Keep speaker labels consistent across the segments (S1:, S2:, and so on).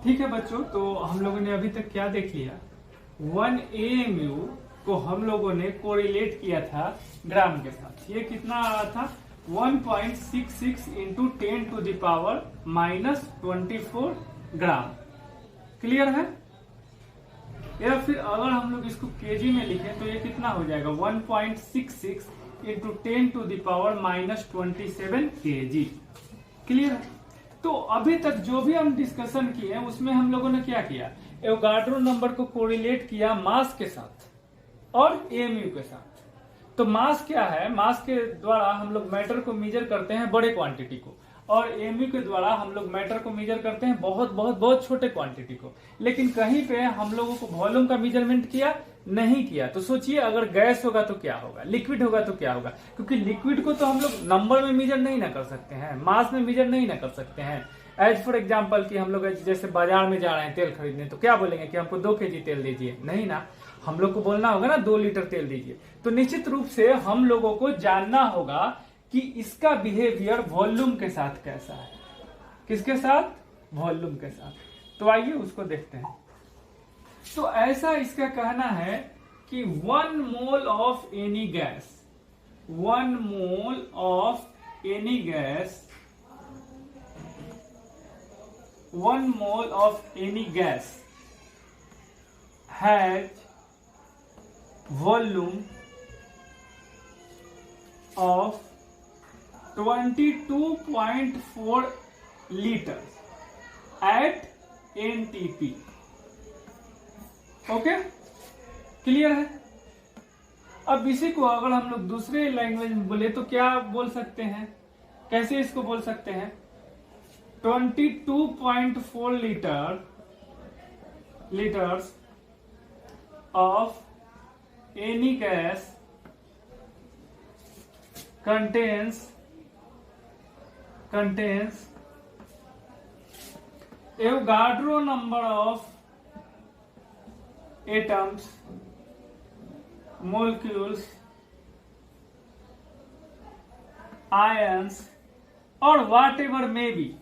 S1: ठीक है बच्चों, तो हम लोगों ने अभी तक क्या देख लिया। 1 AMU को हम लोगों ने कोरिलेट किया था ग्राम के साथ। ये कितना आ रहा था 1.66 इंटू 10⁻⁻24 ग्राम। क्लियर है? या फिर अगर हम लोग इसको केजी में लिखें तो ये कितना हो जाएगा 1.66 इंटू 10⁻⁻27 केजी। क्लियर है? तो अभी तक जो भी हम डिस्कशन किए हैं उसमें हम लोगों ने क्या किया, एवोगाड्रो नंबर को कोरिलेट किया मास के साथ और एएमयू के साथ। तो मास क्या है, मास के द्वारा हम लोग मैटर को मेजर करते हैं बड़े क्वांटिटी को, और एएमयू के द्वारा हम लोग मैटर को मेजर करते हैं बहुत बहुत बहुत छोटे क्वांटिटी को। लेकिन कहीं पे हम लोगों को वॉल्यूम का मेजरमेंट किया नहीं किया। तो सोचिए अगर गैस होगा तो क्या होगा, लिक्विड होगा तो क्या होगा, क्योंकि लिक्विड को तो हम लोग नंबर में मेजर नहीं ना कर सकते हैं, मास में मेजर नहीं ना कर सकते हैं। एज फॉर एग्जाम्पल कि हम लोग जैसे बाजार में जा रहे हैं तेल खरीदने, तो क्या बोलेंगे कि हमको 2 केजी तेल दीजिए, नहीं ना, हम लोग को बोलना होगा ना 2 लीटर तेल दीजिए। तो निश्चित रूप से हम लोगों को जानना होगा कि इसका बिहेवियर वॉल्यूम के साथ कैसा है। किसके साथ? वॉल्यूम के साथ। तो आइए उसको देखते हैं। तो ऐसा इसका कहना है कि 1 mole of any gas, 1 mole of any gas, 1 mole of any gas has volume of 22.4 liters at NTP। Okay, clear है? अब इसी को अगर हम लोग दूसरे लैंग्वेज में बोले तो क्या बोल सकते हैं, कैसे इसको बोल सकते हैं? 22.4 liters of any gas contains Avogadro number of atoms, molecules, ions or whatever may be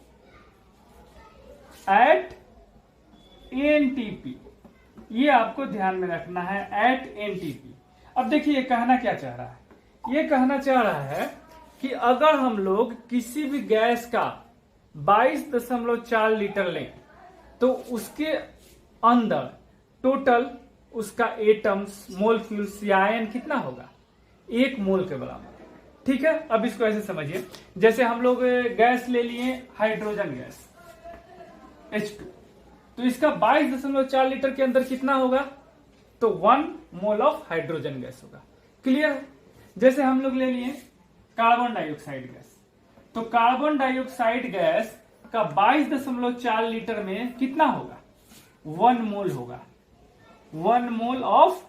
S1: at NTP। ये आपको ध्यान में रखना है, at NTP। अब देखिए ये कहना क्या चाह रहा है, ये कहना चाह रहा है कि अगर हम लोग किसी भी गैस का 22.4 लीटर लें तो उसके अंदर टोटल उसका एटम्स, मोलक्यूल्स या आयन कितना होगा? 1 मोल के बराबर। ठीक है, अब इसको ऐसे समझिए, जैसे हम लोग गैस ले लिए हाइड्रोजन गैस H2, तो इसका 22.4 लीटर के अंदर कितना होगा? तो 1 मोल ऑफ हाइड्रोजन गैस होगा। क्लियर है? जैसे हम लोग ले लिए कार्बन डाइऑक्साइड गैस, तो कार्बन डाइऑक्साइड गैस का 22.4 लीटर में कितना होगा? 1 मोल होगा। 1 मोल ऑफ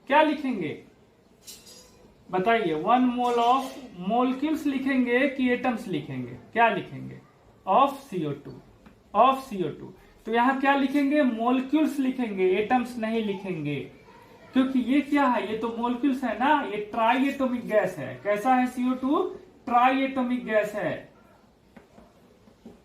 S1: क्या लिखेंगे बताइए? 1 मोल ऑफ मोलक्यूल्स लिखेंगे कि एटम्स लिखेंगे? क्या लिखेंगे? Of CO2, of CO2। तो यहां क्या लिखेंगे? मोलक्यूल्स लिखेंगे, एटम्स नहीं लिखेंगे, क्योंकि ये क्या है? ये तो मोलक्यूल्स है ना, ये ट्राई एटॉमिक गैस है। कैसा है CO2? ट्राई एटॉमिक गैस है।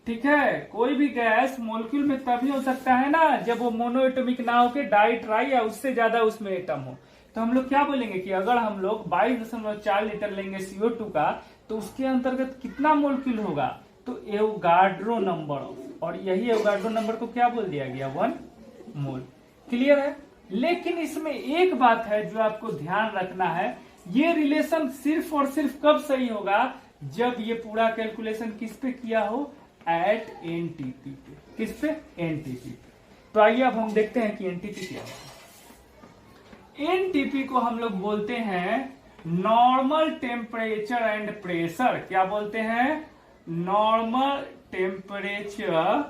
S1: ठीक है, कोई भी गैस मोलक्यूल में तभी हो सकता है ना जब वो मोनो एटॉमिक ना होके डाई, ट्राई या उससे ज्यादा उसमें एटम हो। तो हम लोग क्या बोलेंगे कि अगर हम लोग 22.4 लीटर लेंगे CO2 का, तो उसके अंतर्गत कितना मोलक्यूल होगा? तो एवोगाड्रो नंबर, और यही एवोगाड्रो नंबर को क्या बोल दिया गया? 1 मोल। क्लियर है? लेकिन इसमें एक बात है जो आपको ध्यान रखना है, ये रिलेशन सिर्फ और सिर्फ कब सही होगा? जब ये पूरा कैलकुलेशन किस पे किया हो? एट एनटीपी पे। किस पे? एनटीपी पे। तो आइए अब हम देखते हैं कि एनटीपी क्या है। एनटीपी को हम लोग बोलते हैं नॉर्मल टेम्परेचर एंड प्रेशर। क्या बोलते हैं? Normal temperature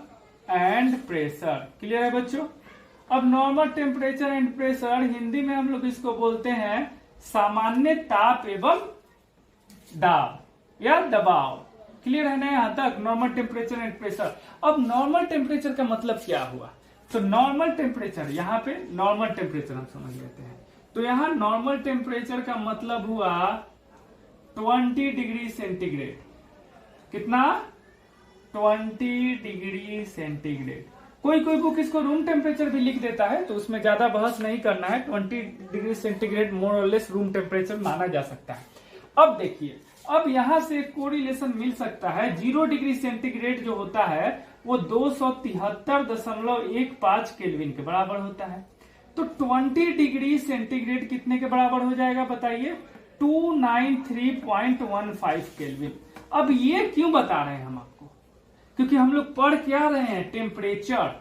S1: and pressure. Clear है बच्चों? अब normal temperature and pressure Hindi में हम लोग इसको बोलते हैं सामान्य ताप एवं दाब या दबाव। क्लियर है ना यहां तक? Normal temperature and pressure. अब नॉर्मल टेम्परेचर का मतलब क्या हुआ? तो नॉर्मल टेम्परेचर, यहाँ पे नॉर्मल टेम्परेचर हम समझ लेते हैं। तो यहाँ नॉर्मल टेम्परेचर का मतलब हुआ 20 डिग्री सेंटीग्रेड। कितना? 20 डिग्री सेंटीग्रेड। कोई कोई बुक इसको रूम टेम्परेचर भी लिख देता है, तो उसमें ज्यादा बहस नहीं करना है। 20 डिग्री सेंटीग्रेड मोर और लेस रूम टेम्परेचर माना जा सकता है। अब देखिए, अब यहां से कोरिलेशन मिल सकता है। 0 डिग्री सेंटीग्रेड जो होता है वो 273.15 केल्विन के बराबर होता है। तो 20 डिग्री सेंटीग्रेड कितने के बराबर हो जाएगा बताइए? 293.15 केल्विन। अब ये क्यों बता रहे हैं हम आपको? क्योंकि हम लोग पढ़ क्या रहे हैं? टेम्परेचर।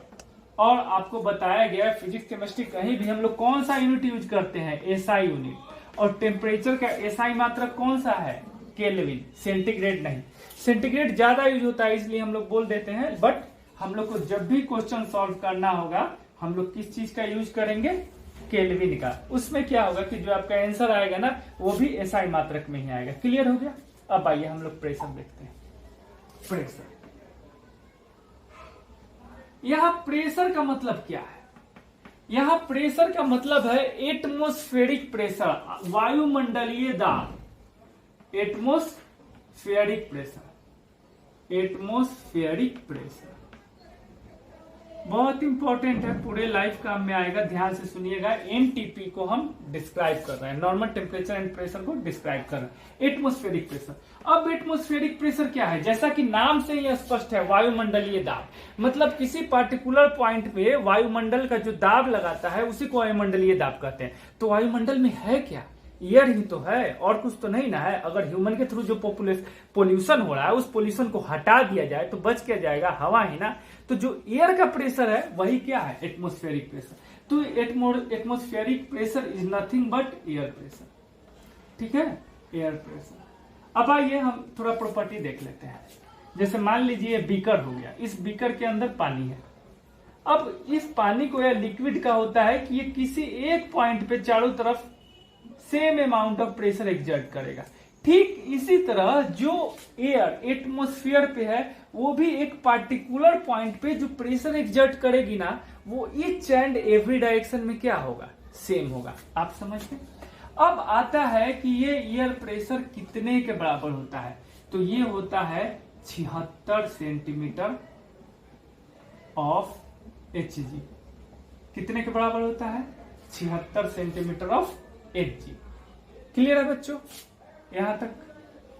S1: और आपको बताया गया फिजिक्स केमिस्ट्री कहीं भी हम लोग कौन सा यूनिट यूज करते हैं? SI unit. और टेम्परेचर का एसआई मात्रक कौन सा है? केल्विन, सेंटीग्रेड नहीं। सेंटीग्रेड ज्यादा यूज होता है इसलिए हम लोग बोल देते हैं, बट हम लोग को जब भी क्वेश्चन सॉल्व करना होगा हम लोग किस चीज का यूज करेंगे? केल्विन का। उसमें क्या होगा कि जो आपका आंसर आएगा ना वो भी एसआई मात्रक में ही आएगा। क्लियर हो गया? अब आइए हम लोग प्रेशर देखते हैं। प्रेशर, यहां प्रेशर का मतलब क्या है? यहां प्रेशर का मतलब है एटमॉस्फेरिक प्रेशर, वायुमंडलीय दाब। एटमॉस्फेरिक प्रेशर, एटमॉस्फेरिक प्रेशर बहुत इंपॉर्टेंट है, पूरे लाइफ काम में आएगा। ध्यान से सुनिएगा। एनटीपी को हम डिस्क्राइब कर रहे हैं, नॉर्मल टेम्परेचर एंड प्रेशर को डिस्क्राइब कर रहे हैं। Atmospheric pressure. अब एटमॉस्फेरिक प्रेशर क्या है? जैसा कि नाम से ही स्पष्ट है, वायुमंडलीय दाब। मतलब किसी पार्टिकुलर पॉइंट पे वायुमंडल का जो दाब लगाता है उसी को वायुमंडलीय दाब कहते हैं। तो वायुमंडल में है क्या? एयर ही तो है, और कुछ तो नहीं ना है। अगर ह्यूमन के थ्रू जो पोल्यूशन हो रहा है उस पोल्यूशन को हटा दिया जाए तो बच क्या जाएगा? हवा ही ना। तो जो एयर का प्रेशर है वही क्या है? Atmospheric pressure. तो atmospheric pressure is nothing but air pressure. ठीक है, एयर प्रेशर। अब आइए हम थोड़ा प्रॉपर्टी देख लेते हैं। जैसे मान लीजिए बीकर हो गया, इस बीकर के अंदर पानी है। अब इस पानी को या लिक्विड का होता है कि ये किसी एक पॉइंट पे चारों तरफ same amount of pressure exert करेगा। ठीक इसी तरह जो एयर एटमॉस्फेयर पे है वो भी एक पार्टिकुलर पॉइंट पे जो प्रेशर एक्सर्ट करेगी ना वो ईच एंड एवरी डायरेक्शन में क्या होगा? सेम होगा। आप समझते हैं? अब आता है कि ये एयर प्रेशर कितने के बराबर होता है? तो ये होता है 76 सेंटीमीटर ऑफ एचजी। कितने के बराबर होता है? 76 सेंटीमीटर ऑफ एचजी। क्लियर है बच्चों? यहां तक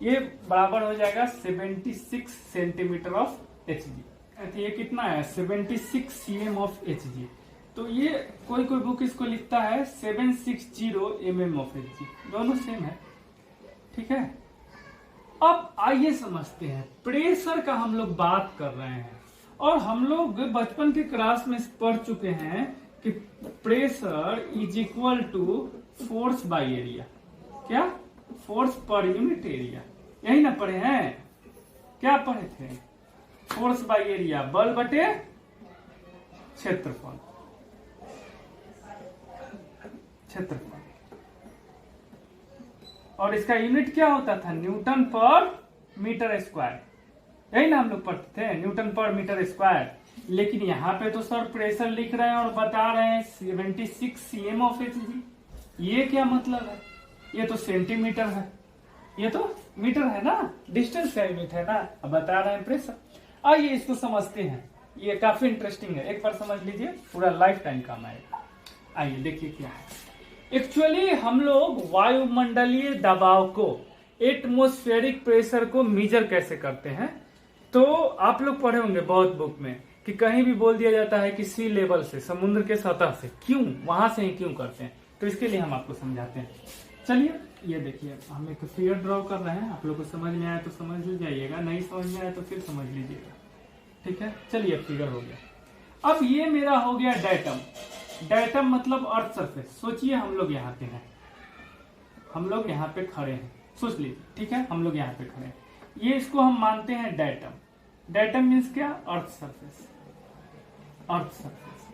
S1: ये बराबर हो जाएगा 76 सेंटीमीटर ऑफ एचजी। ये कितना है? 76 सीएम ऑफ एचजी। तो ये कोई कोई बुक इसको लिखता है 760 mm ऑफ एचजी। दोनों सेम है। ठीक है। अब आइए समझते हैं, प्रेशर का हम लोग बात कर रहे हैं और हम लोग बचपन के क्लास में पढ़ चुके हैं कि pressure is equal to force by area. क्या? Force per unit area. यही ना पढ़े हैं? क्या पढ़े थे? फोर्स बाय एरिया, बल बटे क्षेत्रफल। क्षेत्रफल। और इसका यूनिट क्या होता था? न्यूटन पर मीटर स्क्वायर। यही ना हम लोग पढ़ते थे, न्यूटन पर मीटर स्क्वायर। लेकिन यहाँ पे तो सर प्रेशर लिख रहे हैं और बता रहे हैं 76 सीएम ऑफ एचजी। ये क्या मतलब है? ये तो सेंटीमीटर है, ये तो मीटर है ना, डिस्टेंस का यूनिट है ना। अब बता रहे हैं प्रेशर। आइए इसको समझते हैं, ये काफी इंटरेस्टिंग है। एक बार समझ लीजिए, पूरा लाइफ टाइम काम आएगा। आइए देखिए क्या है। एक्चुअली हम लोग वायुमंडलीय दबाव को, एटमॉस्फेरिक प्रेशर को मेजर कैसे करते हैं? तो आप लोग पढ़े होंगे बहुत बुक में कि कहीं भी बोल दिया जाता है कि सी लेवल से, समुद्र के सतह से। क्यों? वहां से ही क्यों करते हैं? तो इसके लिए हम आपको समझाते हैं। चलिए ये देखिए, हम एक फिगर ड्रॉ कर रहे हैं। आप लोग को समझ में आया तो समझ जाइएगा, नहीं समझ में आया तो फिर समझ लीजिएगा। ठीक है, चलिए फिगर हो गया। अब ये मेरा हो गया डेटम। डेटम मतलब अर्थ सरफेस। सोचिए हम लोग यहाँ पे हैं, हम लोग यहाँ पे खड़े हैं, सोच लीजिए। ठीक है, हम लोग यहाँ पे खड़े हैं, ये इसको हम मानते हैं डेटम। डेटम मीन्स क्या? Earth surface. Earth surface.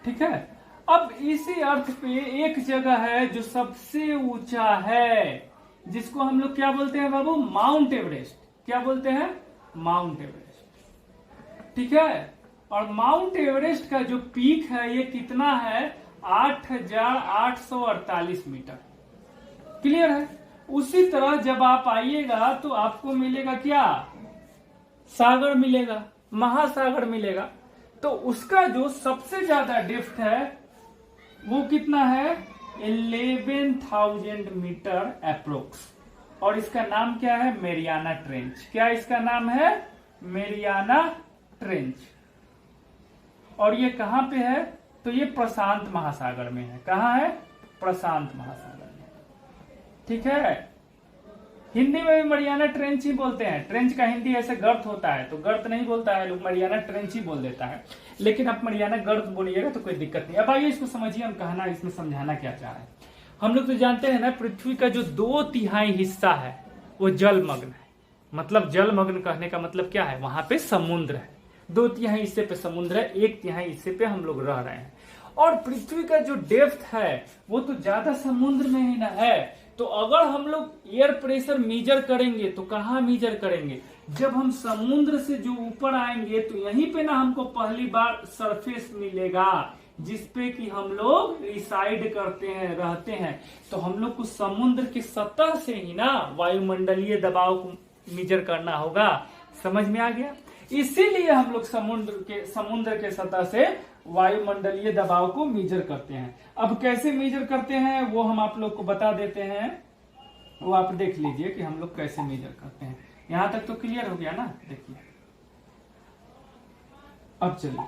S1: ठीक है। अब इसी अर्थ पे एक जगह है जो सबसे ऊंचा है, जिसको हम लोग क्या बोलते हैं बाबू? Mount Everest. क्या बोलते हैं? Mount Everest. ठीक है। और माउंट एवरेस्ट का जो पीक है ये कितना है? 8,848 मीटर। क्लियर है। उसी तरह जब आप आइएगा तो आपको मिलेगा क्या? सागर मिलेगा, महासागर मिलेगा। तो तो उसका जो सबसे ज्यादा डेप्थ है वो कितना है, 11,000 मीटर अप्रोक्स। और इसका नाम क्या है, मेरियाना ट्रेंच। क्या इसका नाम है, मेरियाना ट्रेंच। और ये कहां पे है, तो ये प्रशांत महासागर में है। कहां है, प्रशांत महासागर में। ठीक है, हिंदी में भी मरियाना ट्रेंच ही बोलते हैं। ट्रेंच का हिंदी ऐसे गर्त होता है, तो गर्त नहीं बोलता है लोग, मरियाना ट्रेंच ही बोल देता है। लेकिन आप मरियाना गर्त बोलिएगा तो कोई दिक्कत नहीं। अब आइए इसको समझिए, हम कहना इसमें समझाना क्या चाह रहे हैं। हम लोग तो जानते हैं ना, पृथ्वी का जो 2/3 हिस्सा है वो जलमग्न है। मतलब जलमग्न कहने का मतलब क्या है, वहां पे समुद्र है। 2/3 हिस्से पे समुद्र है, 1/3 हिस्से पे हम लोग रह रहे हैं। और पृथ्वी का जो डेप्थ है वो तो ज्यादा समुद्र में ही ना है। तो अगर हम लोग एयर प्रेशर मेजर करेंगे तो कहाँ मेजर करेंगे, जब हम समुद्र से जो ऊपर आएंगे तो यहीं पे ना हमको पहली बार सरफेस मिलेगा जिसपे कि हम लोग रिसाइड करते हैं, रहते हैं। तो हम लोग को समुद्र की सतह से ही ना वायुमंडलीय दबाव को मेजर करना होगा। समझ में आ गया। इसीलिए हम लोग समुद्र के सतह से वायुमंडलीय दबाव को मेजर करते हैं। अब कैसे मेजर करते हैं वो हम आप लोग को बता देते हैं, वो आप देख लीजिए कि हम लोग कैसे मेजर करते हैं। यहां तक तो क्लियर हो गया ना। देखिए अब चलिए,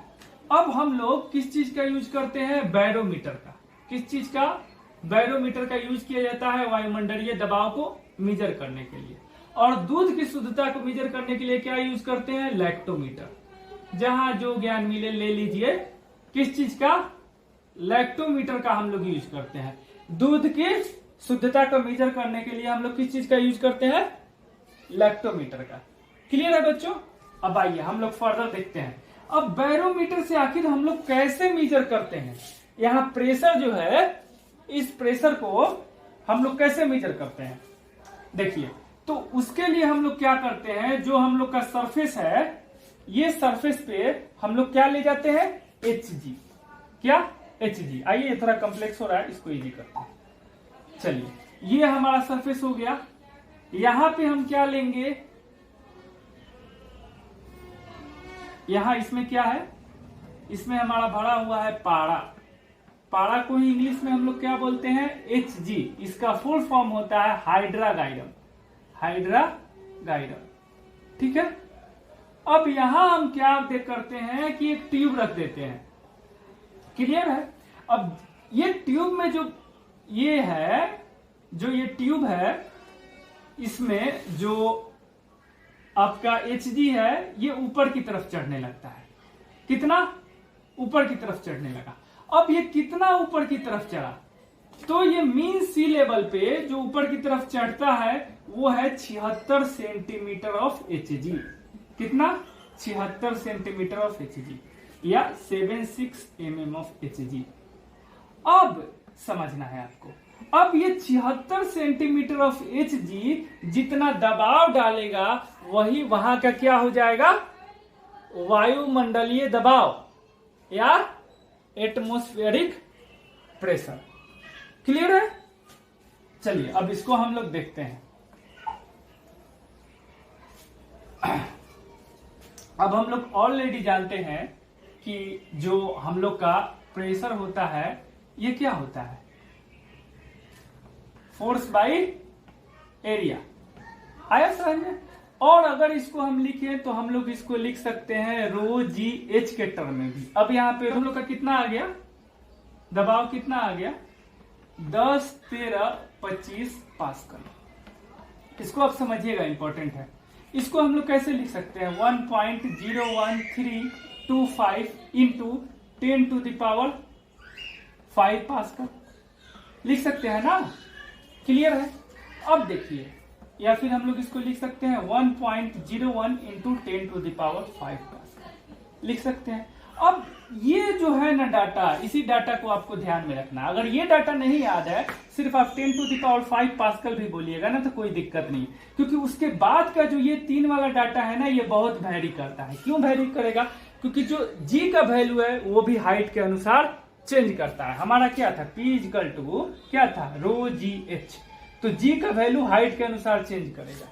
S1: अब हम लोग किस चीज का यूज करते हैं, बैरोमीटर का। किस चीज का, बैरोमीटर का यूज किया जाता है वायुमंडलीय दबाव को मेजर करने के लिए। और दूध की शुद्धता को मेजर करने के लिए क्या यूज करते हैं, लैक्टोमीटर। जहां जो ज्ञान मिले ले लीजिए। किस चीज का, लैक्टोमीटर का हम लोग यूज करते हैं। दूध की शुद्धता को मेजर करने के लिए हम लोग किस चीज का यूज करते हैं, लैक्टोमीटर का। क्लियर है बच्चों। अब आइए हम लोग फर्दर देखते हैं। अब बैरोमीटर से आखिर हम लोग कैसे मेजर करते हैं। यहाँ प्रेशर जो है, इस प्रेशर को हम लोग कैसे मेजर करते हैं, देखिए। तो उसके लिए हम लोग क्या करते हैं, जो हम लोग का सरफेस है, ये सरफेस पे हम लोग क्या ले जाते हैं, Hg। क्या, Hg। आइए, ये थोड़ा कॉम्प्लेक्स हो रहा है, इसको इजी करते हैं। चलिए, ये हमारा सरफेस हो गया। यहां पे हम क्या लेंगे, यहां इसमें क्या है, इसमें हमारा भरा हुआ है पारा। पारा को ही इंग्लिश में हम लोग क्या बोलते हैं, Hg। इसका फुल फॉर्म होता है हाइड्रागाइडम। हाइड्रागाइडम, ठीक है। अब यहां हम क्या करते हैं कि एक ट्यूब रख देते हैं। क्लियर है। अब ये ट्यूब में जो ये है, जो ये ट्यूब है, इसमें जो आपका Hg है ये ऊपर की तरफ चढ़ने लगता है। कितना, ऊपर की तरफ चढ़ने लगा। अब ये कितना ऊपर की तरफ चढ़ा, तो ये मीन सी लेवल पे जो ऊपर की तरफ चढ़ता है वो है 76 सेंटीमीटर ऑफ Hg। कितना, 76 सेंटीमीटर ऑफ Hg या 76 mm ऑफ Hg। अब समझना है आपको, अब ये 76 सेंटीमीटर ऑफ Hg जितना दबाव डालेगा वही वहां का क्या हो जाएगा, वायुमंडलीय दबाव या एटमॉस्फेरिक प्रेशर। क्लियर है। चलिए अब इसको हम लोग देखते हैं। अब हम लोग ऑलरेडी जानते हैं कि जो हम लोग का प्रेशर होता है ये क्या होता है, फोर्स बाय एरिया। आया समझ में। और अगर इसको हम लिखें तो हम लोग इसको लिख सकते हैं रो जी एच के टर्म में भी। अब यहाँ पे हम लोग का कितना आ गया, दबाव कितना आ गया, 10, 13, 25 पास्कल। इसको आप समझिएगा, इंपॉर्टेंट है। इसको हम लोग कैसे लिख सकते हैं, 1.01325 इंटू 10⁵ पास्कल लिख सकते हैं ना। क्लियर है। अब देखिए, या फिर हम लोग इसको लिख सकते हैं 1.01 इंटू 10⁵ पास्कल लिख सकते हैं। अब ये जो है ना डाटा, इसी डाटा को आपको ध्यान में रखना। अगर ये डाटा नहीं याद है, सिर्फ आप 10⁵ पास्कल भी बोलिएगा ना तो कोई दिक्कत नहीं, क्योंकि उसके बाद का जो ये 3 वाला डाटा है ना ये बहुत वैरी करता है। क्यों वैरी करेगा, क्योंकि जो जी का वैल्यू है वो भी हाइट के अनुसार चेंज करता है। हमारा क्या था, P इक्वल टू क्या था, रो जी एच। तो जी का वैल्यू हाइट के अनुसार चेंज करेगा।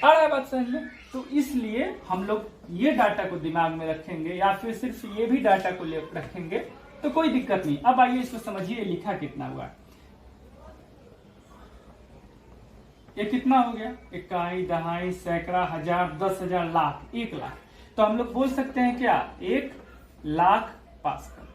S1: आ रहा है बात समझ में? तो इसलिए हम लोग ये डाटा को दिमाग में रखेंगे या फिर सिर्फ ये भी डाटा को रखेंगे तो कोई दिक्कत नहीं। अब आइए इसको समझिए, लिखा कितना हुआ। ये कितना हो गया? इकाई, दहाई, सैकड़ा, हजार, 10,000, लाख, 1 लाख। तो हम लोग बोल सकते हैं क्या? 1 लाख पास्कल,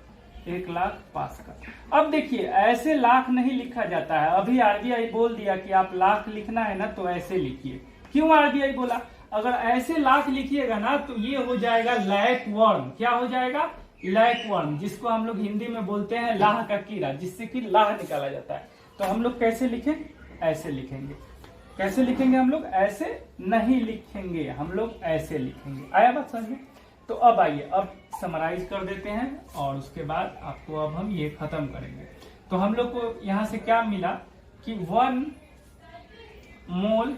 S1: 1 लाख पास्कल। अब देखिए ऐसे लाख नहीं लिखा जाता है। अभी आरबीआई बोल दिया कि आप लाख लिखना है ना तो ऐसे लिखिए। क्यों आरबीआई बोला? अगर ऐसे लाख लिखिएगा ना तो ये हो जाएगा लैक वर्म। क्या हो जाएगा? लैक वर्म, जिसको हम लोग हिंदी में बोलते हैं लाह का कीड़ा, जिससे कि लाह निकाला जाता है। तो हम लोग कैसे लिखें? ऐसे लिखेंगे। कैसे लिखेंगे हम लोग? ऐसे नहीं लिखेंगे, हम लोग ऐसे लिखेंगे। आया बात समझ में? तो अब आइए, अब समराइज कर देते हैं और उसके बाद आपको अब हम ये खत्म करेंगे। तो हम लोग को यहां से क्या मिला कि 1 mole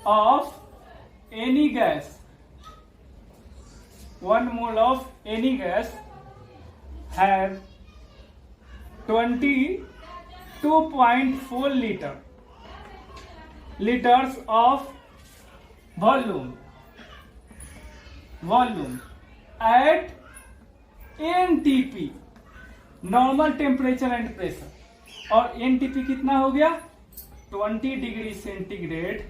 S1: of any gas, 1 mole of any guys have 22.4 liters of volume at NTP, normal temperature and pressure. और NTP कितना हो गया? 20 डिग्री सेंटीग्रेड।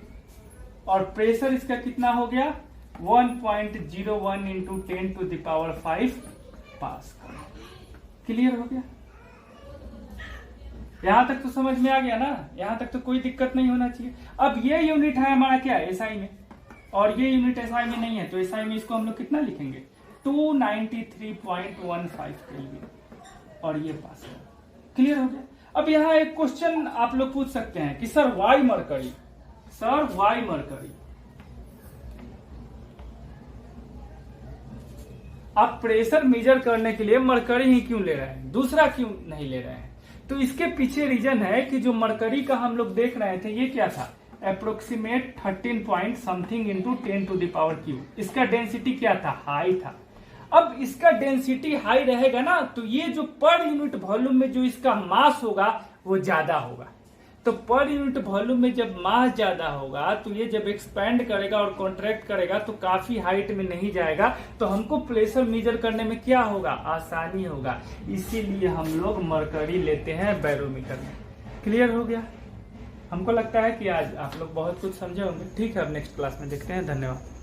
S1: और प्रेशर इसका कितना हो गया? 1.01 इंटू 10⁵ पास्कल। क्लियर हो गया? यहां तक तो समझ में आ गया ना? यहां तक तो कोई दिक्कत नहीं होना चाहिए। अब ये यूनिट है हमारा क्या? एसआई में, और ये यूनिट एसआई में नहीं है। तो एसआई में इसको हम लोग कितना लिखेंगे? 293.15 केल्विन, और ये पास्कल। क्लियर हो गया? अब यहाँ एक क्वेश्चन आप लोग पूछ सकते हैं कि sir why mercury, sir why mercury, आप प्रेशर मेजर करने के लिए मरकरी ही क्यों ले रहे हैं, दूसरा क्यों नहीं ले रहे हैं? तो इसके पीछे रीजन है कि जो मरकरी का हम लोग देख रहे थे ये क्या था? Approximate 13 point something into 10⁵। इसका डेंसिटी क्या था? हाई था। अब इसका डेंसिटी हाई रहेगा ना तो ये जो पर यूनिट वॉल्यूम में जो इसका मास होगा वो ज्यादा होगा। तो पर यूनिट वॉल्यूम में जब मास ज्यादा होगा तो ये जब एक्सपैंड करेगा और कॉन्ट्रैक्ट करेगा तो काफी हाइट में नहीं जाएगा। तो हमको प्रेशर मेजर करने में क्या होगा? आसानी होगा। इसीलिए हम लोग मरकरी लेते हैं बैरोमीटर में। क्लियर हो गया? हमको लगता है कि आज आप लोग बहुत कुछ समझे होंगे। ठीक है, अब नेक्स्ट क्लास में देखते हैं। धन्यवाद।